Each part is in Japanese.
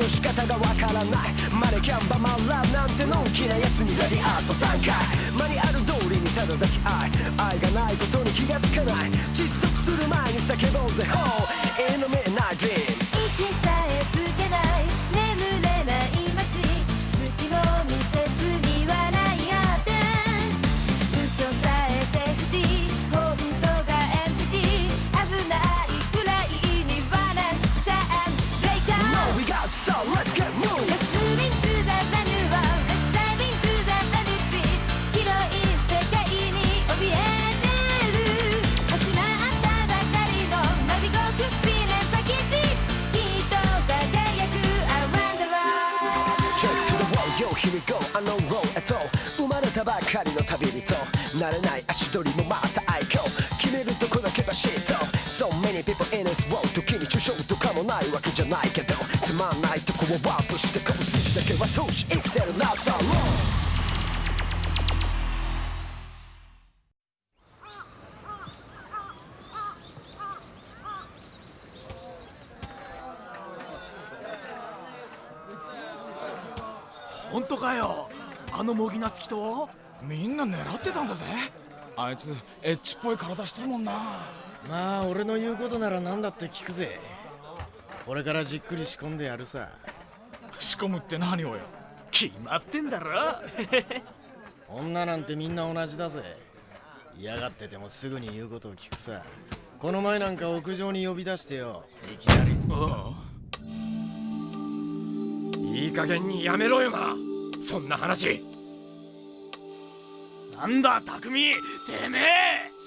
の仕方がわからない。マネキャンバマラブなんてのんきなやつにレディアート3回。マニュアル通りにただ抱き愛がないことに気がつかない。窒息する前に叫ぼうぜ Oh in the midnight dream。 息さえつけない眠れない街、隙を見せずに笑い合って、嘘さえセーフティー、本当がエンプティー、危ないくらいにバランシャンブレイカー。 No we got so let's get moving。 Let's move into the manual, let's dive into the reality。 広い世界に怯えてる、始まったばかりのナビゴークスピレン先地、きっと輝く around the world。 Check to the wall yo here we go あのローへと生まれたばかりの旅人、慣れない足取りもまた愛嬌、決めるとこだけがシート。 So many people in this world 時に抽象とかもないわけじゃないけど、つまんないとこをワープしてこう筋だけは通し生きてる Love so long。本当かよ、あの模擬なつきと。みんな狙ってたんだぜ。あいつエッチっぽい体してるもんな。まあ俺の言うことなら何だって聞くぜ。これからじっくり仕込んでやるさ。仕込むって何をよ。決まってんだろ女なんてみんな同じだぜ。嫌がっててもすぐに言うことを聞くさ。この前なんか屋上に呼び出してよ、いきなり。いい加減にやめろよな、そんな話。なんだ匠、てめえ。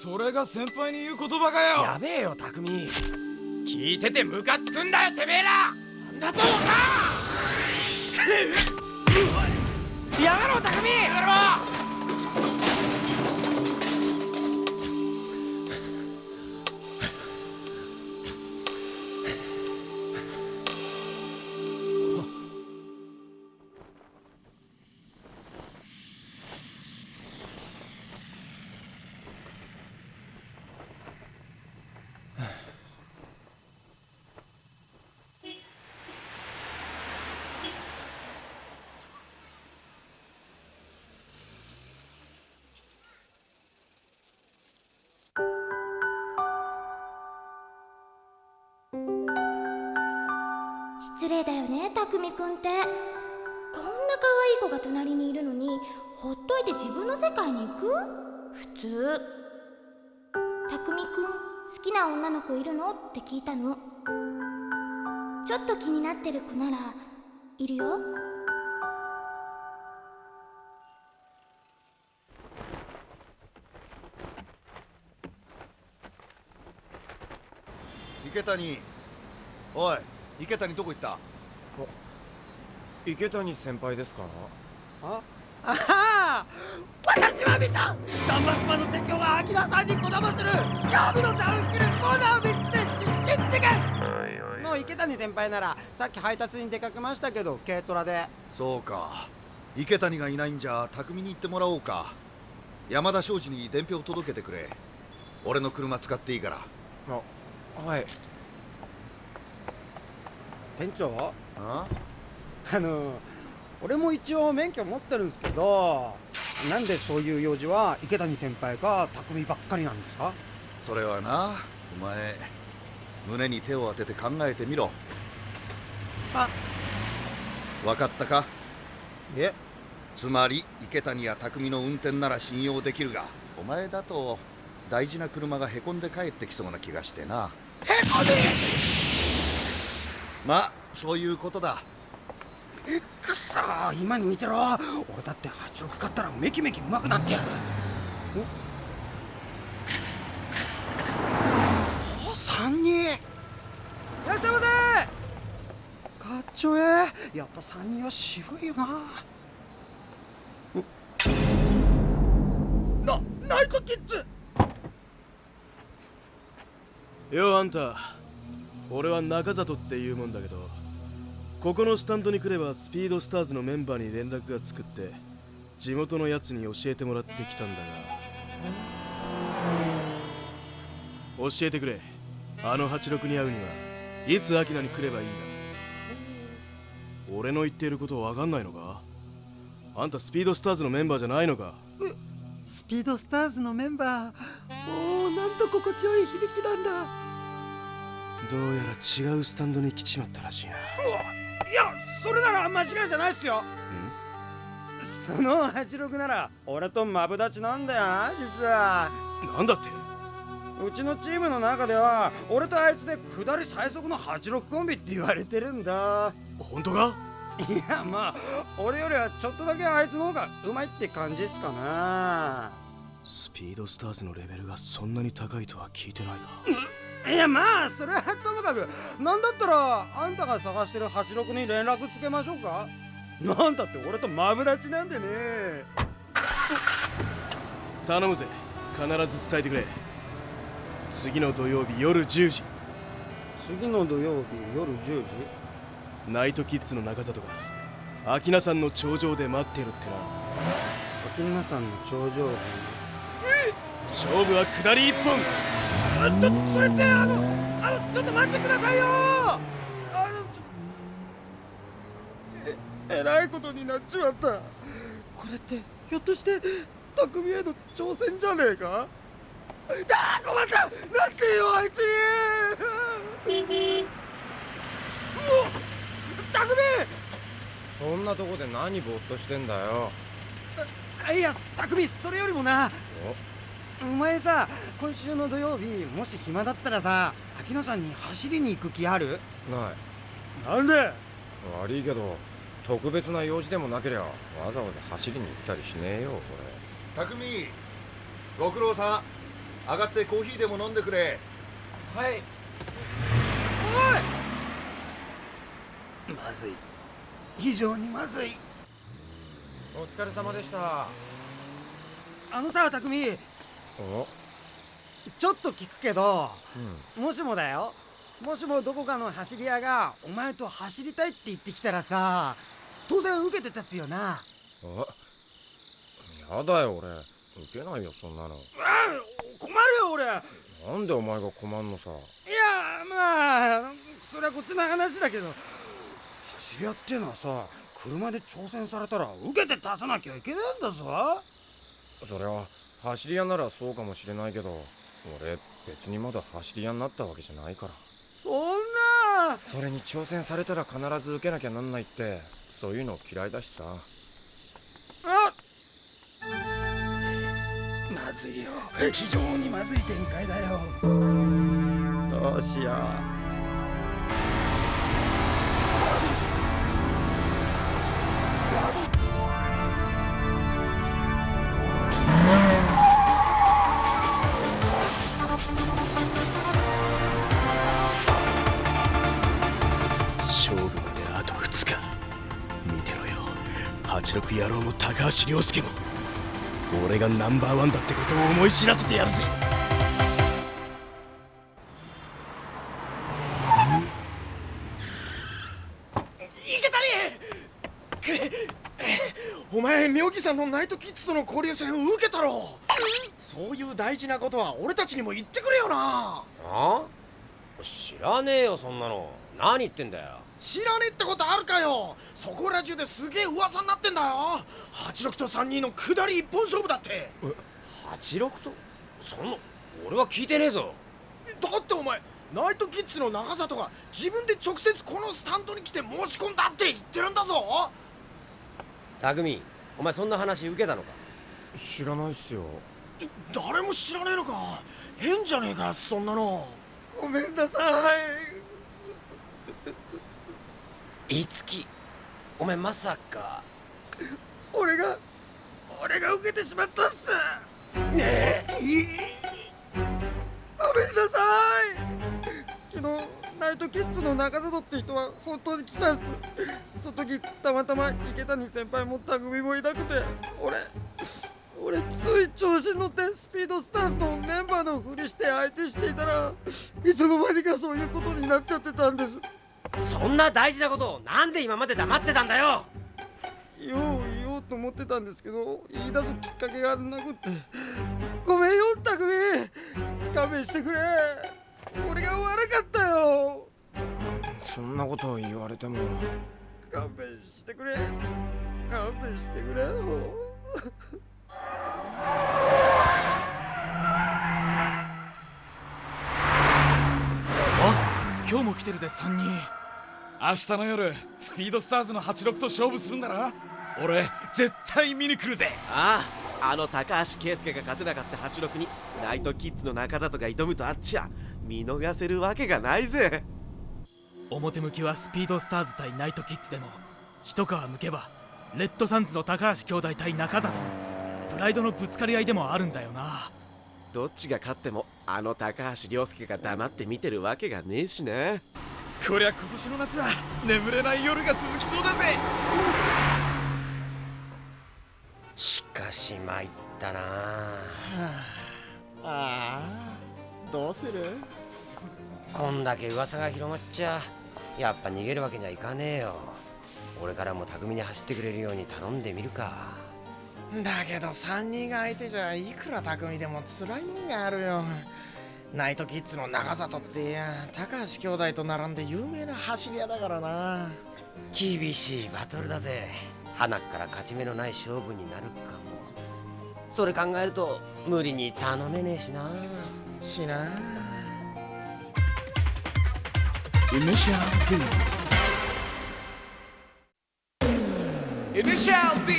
それが先輩に言う言葉かよ。やべえよ匠、聞いててムカつくんだよてめえら。なんだと思うかやめろ匠、やめろ。失礼だよね、たくみくんって。こんな可愛い子が隣にいるのにほっといて自分の世界に行く？普通。たくみくん、好きな女の子いるのって聞いたの。ちょっと気になってる子ならいるよ。池谷、おい池谷どこ行った？池谷先輩ですか？ああ、私は見た。断末魔の絶叫がアキラさんにこだまする恐怖のダウンヒルコーナー3つで失神事件の池谷先輩ならさっき配達に出かけましたけど、軽トラで。そうか、池谷がいないんじゃ匠に行ってもらおうか。山田商事に伝票届けてくれ。俺の車使っていいから。はい。店長、あ？俺も一応免許持ってるんですけど、なんでそういう用事は池谷先輩か匠ばっかりなんですか？それはな、お前胸に手を当てて考えてみろ。あ、分かったか？え？つまり池谷や匠の運転なら信用できるが、お前だと大事な車がへこんで帰ってきそうな気がしてな。へこみ！まあそういうことだ。くそー、今に見てろ。俺だって8億買ったらメキメキうまくなってやる。お、3人。いらっしゃいませ。かっちょええ。やっぱ3人は渋いよな。ナイトキッズ。よあんた、俺は中里っていうもんだけど、ここのスタンドに来ればスピードスターズのメンバーに連絡がつくって地元のやつに教えてもらってきたんだが、教えてくれ。あの86に会うにはいつアキナに来ればいいんだ？俺の言っていることわかんないのか？あんたスピードスターズのメンバーじゃないのか？スピードスターズのメンバー、おお、なんと心地よい響きなんだ。どうやら違うスタンドに来ちまったらしいな。いや、それなら間違いじゃないっすよ。その86なら俺とマブダチなんだよな、実は。なんだって？うちのチームの中では俺とあいつで下り最速の86コンビって言われてるんだ。本当か？いや、まあ俺よりはちょっとだけあいつの方がうまいって感じですかな。スピードスターズのレベルがそんなに高いとは聞いてないか。いや、まあそれはともかく、なんだったらあんたが探してる86に連絡つけましょうか。なんだって俺とマブダチなんでね。頼むぜ、必ず伝えてくれ。次の土曜日夜10時、次の土曜日夜10時。ナイトキッズの中里が秋名山の頂上で待ってるってな。秋名山の頂上で。勝負は下り一本。それってちょっと待ってくださいよ。えらいことになっちまった。これってひょっとして匠への挑戦じゃねえか。困った、なんてよあいつに。うわっ、匠。そんなとこで何ぼーっとしてんだよ。いや、匠、それよりもな、お前さ、今週の土曜日もし暇だったらさ、秋野山に走りに行く気ある？ない。なんで？悪いけど特別な用事でもなけりゃわざわざ走りに行ったりしねえよ。こ匠、ご苦労さん。上がってコーヒーでも飲んでくれ。れ。はい。おい、まずい、非常にまずい。お疲れ様でした。あのさ、匠、お、ちょっと聞くけど、うん。もしもだよ、もしもどこかの走り屋がお前と走りたいって言ってきたらさ、当然受けて立つよな。やだよ、俺受けないよ、そんなの。困るよ俺。なんでお前が困んのさ。いや、まあそれはこっちの話だけど、走り屋っていうのはさ、車で挑戦されたら受けて立たなきゃいけないんだぞ。それは走り屋ならそうかもしれないけど、俺別にまだ走り屋になったわけじゃないから。そんな。それに挑戦されたら必ず受けなきゃなんないって、そういうの嫌いだしさ。まずいよ、非常にまずい展開だよ。どうしよう。勝負まであと2日。見てろよ、86野郎も高橋涼介も俺がナンバーワンだってことを思い知らせてやるぜ。池谷！お前、妙義山のナイトキッズとの交流戦受けたろ。そういう大事なことは俺たちにも言ってくれよな。あ？知らねえよ、そんなの。何言ってんだよ。知らねえってことあるかよ。そこら中ですげえ噂になってんだよ。86と32の下り一本勝負だって。86と？そんな、俺は聞いてねえぞ。だってお前、ナイトキッズの中里が自分で直接このスタンドに来て申し込んだって言ってるんだぞ。匠、お前そんな話受けたのか？知らないっすよ。誰も知らねえのか。変じゃねえか、そんなの。ごめんなさい。いつき、お前まさか。俺が受けてしまったっす。ねえ、ごめんなさい。昨日ナイトキッズの中里って人は本当に来たっす。その時たまたま池谷先輩も匠もいなくて、俺つい調子に乗ってスピードスターズのメンバーのふりして相手していたら、いつの間にかそういうことになっちゃってたんです。そんな大事なことをなんで今まで黙ってたんだよ。言おうと思ってたんですけど、言い出すきっかけがなくって。ごめんよ匠、勘弁してくれ。俺が悪かったよ。そんなことを言われても。勘弁してくれ、勘弁してくれよ。今日も来てるぜ3人。明日の夜スピードスターズの86と勝負するんだな。俺絶対見に来るぜ。ああ、あの高橋圭介が勝てなかった86にナイトキッズの中里が挑むとあっちゃ見逃せるわけがないぜ。表向きはスピードスターズ対ナイトキッズでも一皮むけばレッドサンズの高橋兄弟対中里のプライドのぶつかり合いでもあるんだよな。どっちが勝ってもあの高橋涼介が黙って見てるわけがねえしな。こりゃ今年の夏は眠れない夜が続きそうだぜ。しかし参ったな。ああ、どうする？こんだけ噂が広まっちゃやっぱ逃げるわけにはいかねえよ。俺からも巧みに走ってくれるように頼んでみるか。だけど3人が相手じゃいくら巧でも辛いもんがあるよ。ナイトキッズの中里っていや高橋兄弟と並んで有名な走り屋だからな。厳しいバトルだぜ。鼻から勝ち目のない勝負になるかも。それ考えると無理に頼めねえしな。イニシャル D イニシャル D。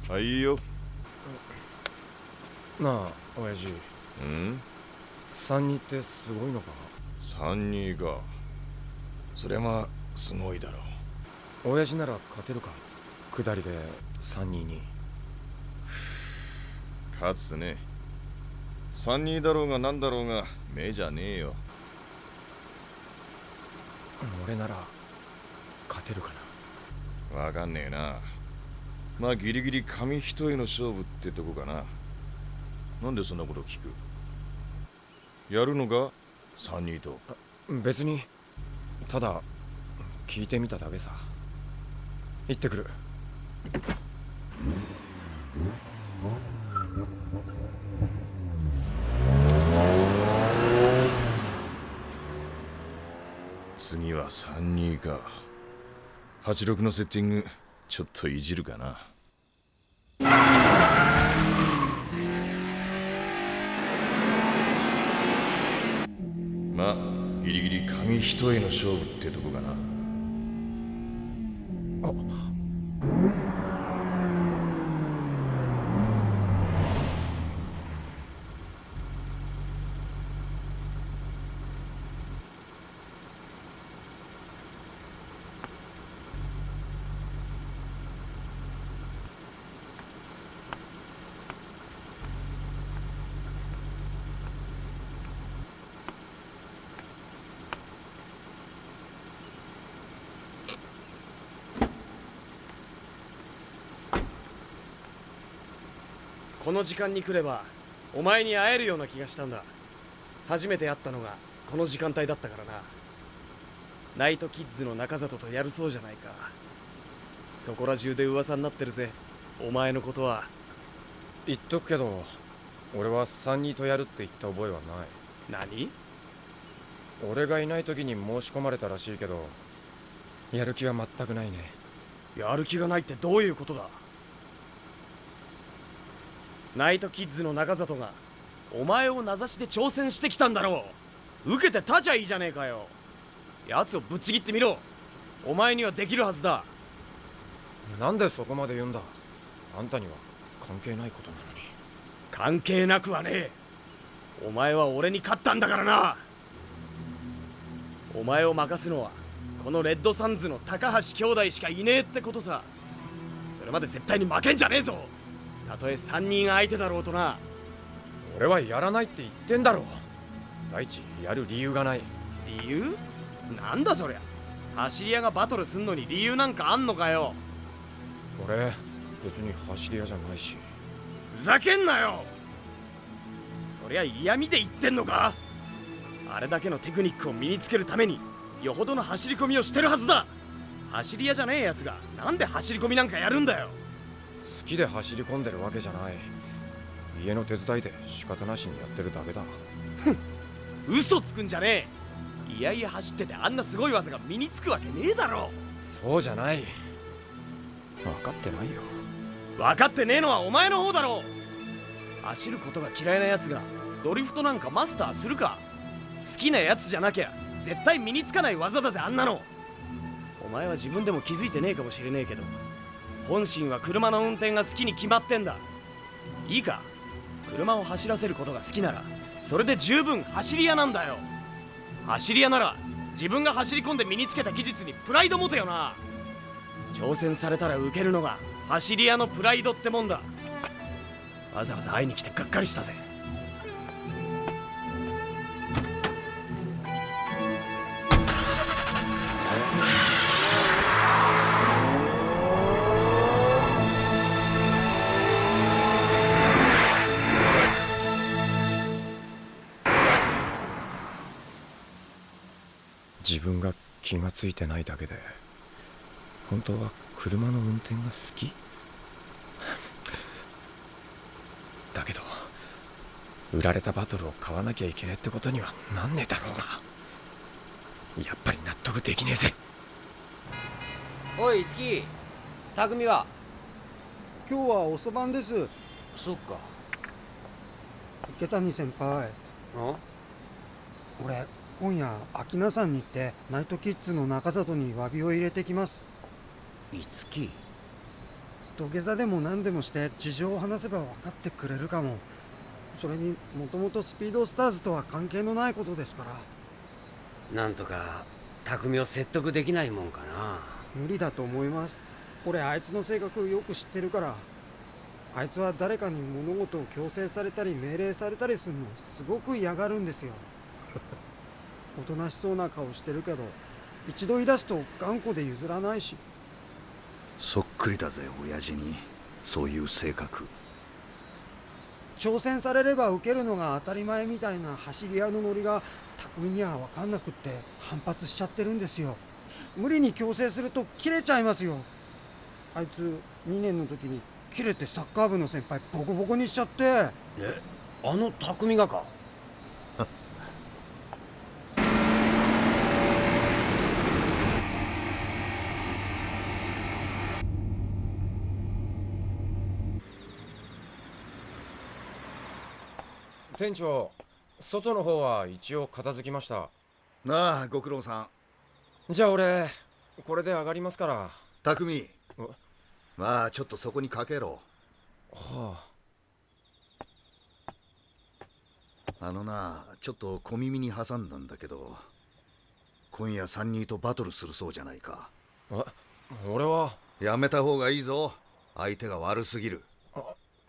はいよ。なあ親父、うん三人ってすごいのか。三人か。それはすごいだろう。親父なら勝てるか。下りで三人に。勝つね。三人だろうがなんだろうが目じゃねえよ。俺なら勝てるかな。わかんねえな。まあギリギリ紙一重の勝負ってとこかな。なんでそんなこと聞く？やるのか三人と。別にただ聞いてみただけさ。行ってくる。次は三人か。86のセッティングちょっといじるかな。まあギリギリ紙一重の勝負ってとこかな。この時間に来ればお前に会えるような気がしたんだ。初めて会ったのがこの時間帯だったからな。ナイトキッズの中里とやるそうじゃないか。そこら中で噂になってるぜ、お前のことは。言っとくけど俺は三人とやるって言った覚えはない。何？俺がいない時に申し込まれたらしいけどやる気は全くないね。やる気がないってどういうことだ？ナイトキッズの中里がお前を名指しで挑戦してきたんだろう。受けて立ちゃいいじゃねえかよ。奴をぶっちぎってみろ。お前にはできるはずだ。なんでそこまで言うんだ。あんたには関係ないことなのに。関係なくはねえ。お前は俺に勝ったんだからな。お前を任すのはこのレッドサンズの高橋兄弟しかいねえってことさ。それまで絶対に負けんじゃねえぞ。たとえ3人相手だろうとな。俺はやらないって言ってんだろ。第一やる理由がない。理由？なんだそりゃ。走り屋がバトルすんのに理由なんかあんのかよ。俺別に走り屋じゃないし。ふざけんなよ。そりゃ嫌味で言ってんのか。あれだけのテクニックを身につけるためによほどの走り込みをしてるはずだ。走り屋じゃねえやつがなんで走り込みなんかやるんだよ。好きで走り込んでるわけじゃない。家の手伝いで仕方なしにやってるだけだ。嘘つくんじゃねえ。いやいや走っててあんなすごい技が身につくわけねえだろ。そうじゃない。分かってないよ。分かってねえのはお前の方だろ。走ることが嫌いなやつがドリフトなんかマスターするか。好きなやつじゃなきゃ絶対身につかない技だぜ、あんなの。お前は自分でも気づいてねえかもしれねえけど、本心は車の運転が好きに決まってんだ。いいか、車を走らせることが好きならそれで十分走り屋なんだよ。走り屋なら自分が走り込んで身につけた技術にプライド持てよな。挑戦されたら受けるのが走り屋のプライドってもんだ。わざわざ会いに来てがっかりしたぜ。自分が気がついてないだけで本当は車の運転が好きだけど、売られたバトルを買わなきゃいけねえってことにはなんねえだろうが、やっぱり納得できねえぜ。おい、スキー、匠は？今日は遅番です。そっか。池谷先輩、俺今夜秋名山に行ってナイトキッズの中里に詫びを入れてきます。いつき？土下座でも何でもして事情を話せば分かってくれるかも。それにもともとスピードスターズとは関係のないことですから。なんとか匠を説得できないもんかな。無理だと思います。俺あいつの性格よく知ってるから。あいつは誰かに物事を強制されたり命令されたりするのすごく嫌がるんですよ。おとなしそうな顔してるけど一度言い出すと頑固で譲らないし。そっくりだぜ親父に、そういう性格。挑戦されれば受けるのが当たり前みたいな走り屋のノリが匠には分かんなくって反発しちゃってるんですよ。無理に強制すると切れちゃいますよ。あいつ2年の時に切れてサッカー部の先輩ボコボコにしちゃって。え、あの匠がか？店長、外の方は一応片付きました。なあ、ご苦労さん。じゃあ俺これで上がりますから。匠、まあちょっとそこにかけろ。はあのな、ちょっと小耳に挟んだんだけど、今夜3人とバトルするそうじゃないか。俺はやめた方がいいぞ、相手が悪すぎる。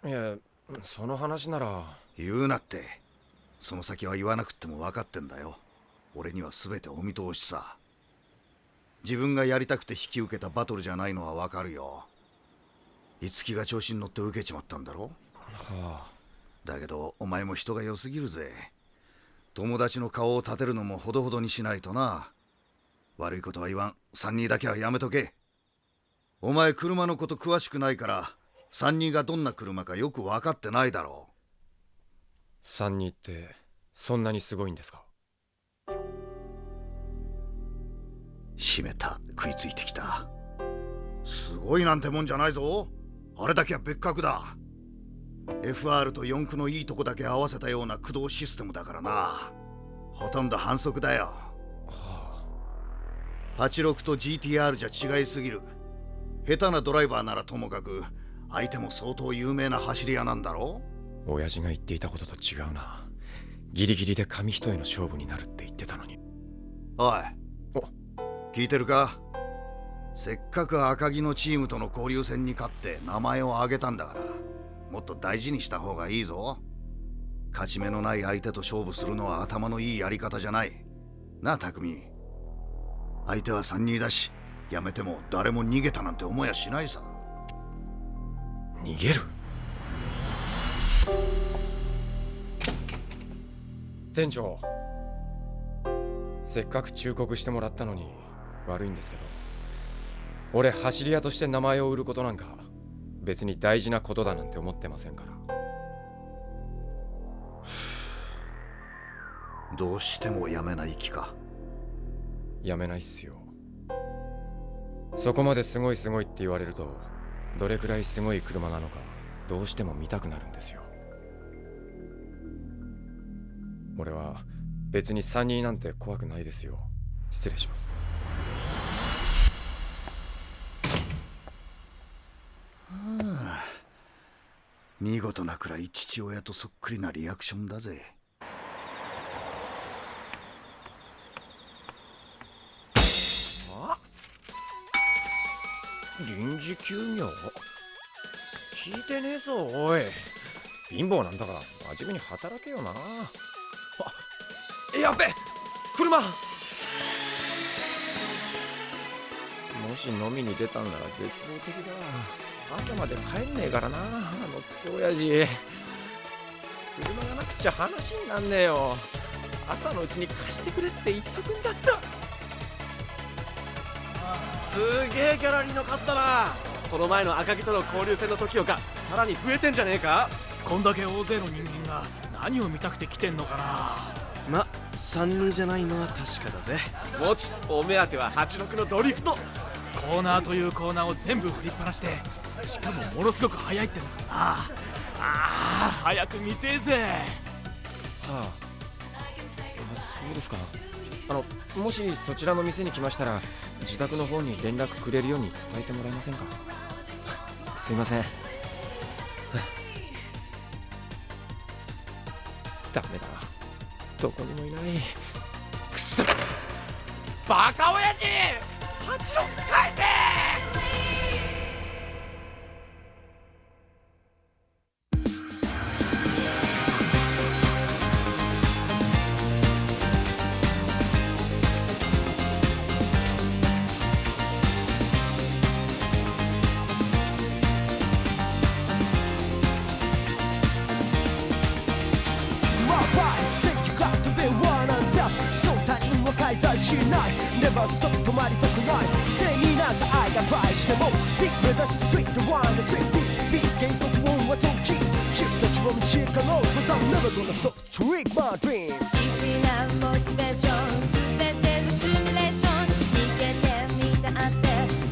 いや、その話なら。言うなって。その先は言わなくっても分かってんだよ。俺には全てお見通しさ。自分がやりたくて引き受けたバトルじゃないのは分かるよ。五木が調子に乗って受けちまったんだろ。はあ。だけどお前も人が良すぎるぜ。友達の顔を立てるのもほどほどにしないとな。悪いことは言わん。三人だけはやめとけ。お前車のこと詳しくないから三人がどんな車かよく分かってないだろう。三人ってそんなにすごいんですか？閉めた。食いついてきた。すごいなんてもんじゃないぞ。あれだけは別格だ。 FR と四駆のいいとこだけ合わせたような駆動システムだからな。ほとんど反則だよ。86と GTR じゃ違いすぎる。下手なドライバーならともかく相手も相当有名な走り屋なんだろ。親父が言っていたことと違うな。ギリギリで紙一重の勝負になるって言ってたのに。おい、聞いてるか？せっかく赤城のチームとの交流戦に勝って名前を挙げたんだから、もっと大事にした方がいいぞ。勝ち目のない相手と勝負するのは頭のいいやり方じゃないなあ、匠。相手は3人だし、やめても誰も逃げたなんて思いやしないさ。逃げる？店長、せっかく忠告してもらったのに悪いんですけど、俺走り屋として名前を売ることなんか別に大事なことだなんて思ってませんから。どうしてもやめない気か。やめないっすよ。そこまですごいすごいって言われると、どれくらいすごい車なのかどうしても見たくなるんですよ。俺は別に3人なんて怖くないですよ。失礼します。見事なくらい父親とそっくりなリアクションだぜ。臨時休業？聞いてねえぞおい。貧乏なんだから真面目に働けよな。やべえ、車。もし飲みに出たんなら絶望的だ。朝まで帰んねえからな、あのクソ親父。車がなくちゃ話になんねえよ。朝のうちに貸してくれって言っとくんだった。すげえギャラリーの数だな。この前の赤城との交流戦の時よかさらに増えてんじゃねえか。こんだけ大勢の人間が何を見たくて来てんのかな。ま、3人じゃないのは確かだぜ。もち、お目当ては86のドリフト。コーナーというコーナーを全部振りっぱなして、しかもものすごく速いってんだからな。早く見てえぜ。そうですか。もしそちらの店に来ましたら自宅の方に連絡くれるように伝えてもらえませんか。すいません。ダメだ、どこにもいない。くそ、バカ親父、86返せ。しない Never stop 止まりたくない規制になった愛が倍してもビッグ目指すスイートワンのスイートビッグゲート音はそっちシフトたちは道へかろう Cause I'm never gonna stop Trick my dream 必要なモチベーション全てのシミュレーション逃げてみたって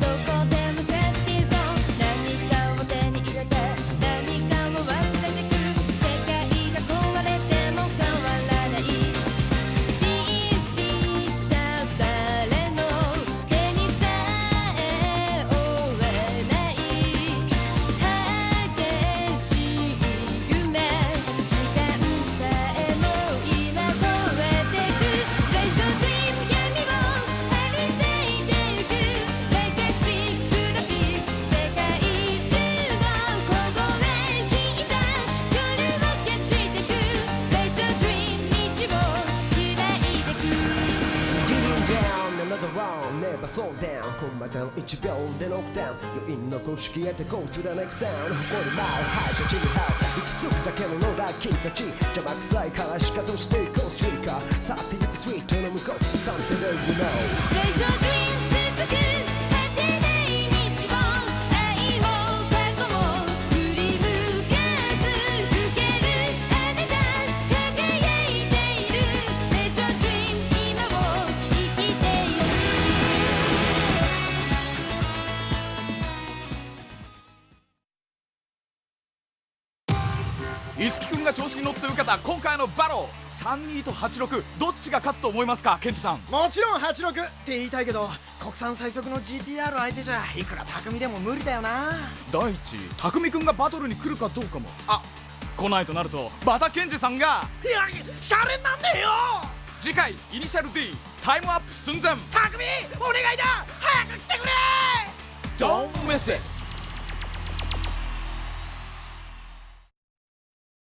どこでもセーフティーゾーン何かを手に入れて何かを忘れてく世界が壊れても変わらないそうダウンコンマダウン1秒でノックダウン余韻の公式へて Go to the next sound 誇り舞う敗者地に這ういくつだけの野良君たち邪魔くさいからしかとしていこうストリーカー去ってゆくスイートの向こう Something that you know Pleasure dream 続く果てない日を愛も過去も振り向かず受けるあなた輝いている Pleasure dream 今を生きている五木くんが調子に乗って受けた今回のバロー32と86どっちが勝つと思いますか、ケンジさん。もちろん86って言いたいけど国産最速の GTR 相手じゃいくら匠でも無理だよな。第一、匠くんがバトルに来るかどうかも。来ないとなるとまたケンジさんがいやシャレになんねえよ。次回イニシャル D タイムアップ寸前。匠お願いだ早く来てくれ。 Don't miss it!